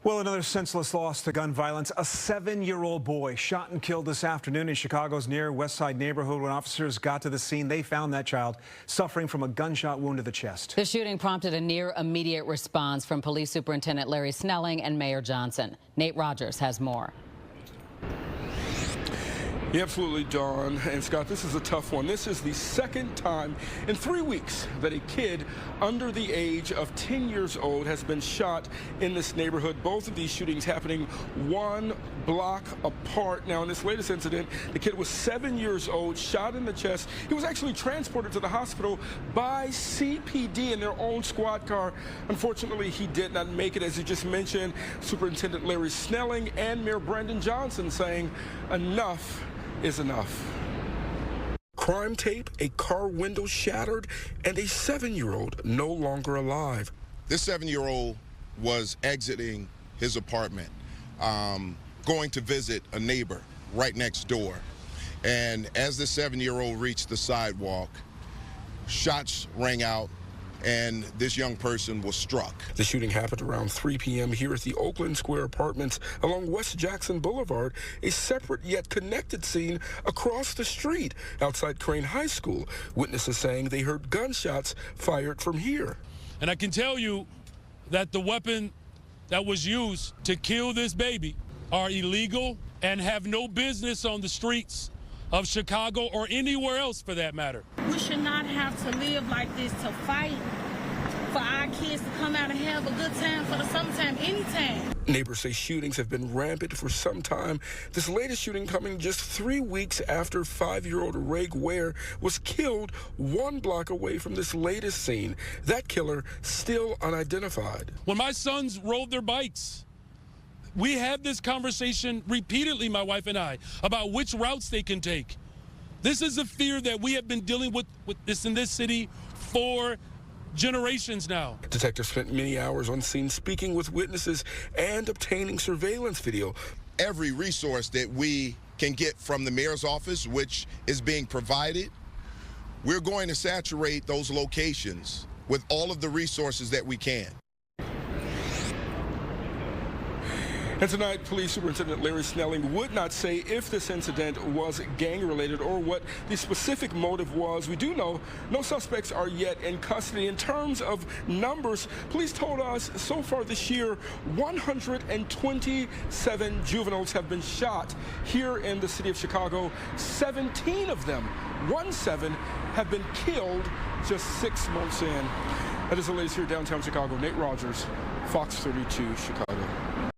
Well, another senseless loss to gun violence. A 7-year-old boy shot and killed this afternoon in Chicago's near West Side neighborhood. When officers got to the scene, they found that child suffering from a gunshot wound to the chest. The shooting prompted a near immediate response from Police Superintendent Larry Snelling and Mayor Johnson. Nate Rogers has more. Yeah, absolutely, Dawn and Scott. This is a tough one. This is the second time in 3 weeks that a kid under the age of 10 years old has been shot in this neighborhood. Both of these shootings happening 1 block apart. Now, in this latest incident, the kid was 7 years old, shot in the chest. He was actually transported to the hospital by CPD in their own squad car. Unfortunately, he did not make it. As you just mentioned, Superintendent Larry Snelling and Mayor Brandon Johnson saying enough is enough. Crime tape, a car window shattered, and a 7-year-old no longer alive. This 7-year-old was exiting his apartment, going to visit a neighbor right next door. And as the 7-year-old reached the sidewalk, shots rang out, and this young person was struck. The shooting happened around 3 p.m. here at the Oakland Square Apartments along West Jackson Boulevard, a separate yet connected scene across the street outside Crane High School. Witnesses saying they heard gunshots fired from here. And I can tell you that the weapon that was used to kill this baby are illegal and have no business on the streets of Chicago or anywhere else for that matter. We should not have to live like this, to fight for our kids to come out and have a good time for the summertime, anytime. Neighbors say shootings have been rampant for some time. This latest shooting coming just 3 weeks after 5-year-old Ray Ware was killed 1 block away from this latest scene. That killer still unidentified. When my sons rode their bikes, we had this conversation repeatedly, my wife and I, about which routes they can take. This is a fear that we have been dealing with this in this city for generations now. Detectives spent many hours on scene speaking with witnesses and obtaining surveillance video. Every resource that we can get from the mayor's office, which is being provided, we're going to saturate those locations with all of the resources that we can. And tonight, Police Superintendent Larry Snelling would not say if this incident was gang-related or what the specific motive was. We do know no suspects are yet in custody. In terms of numbers, police told us so far this year, 127 juveniles have been shot here in the city of Chicago. 17 of them, 17, have been killed just 6 months in. That is the latest here downtown Chicago. Nate Rogers, Fox 32, Chicago.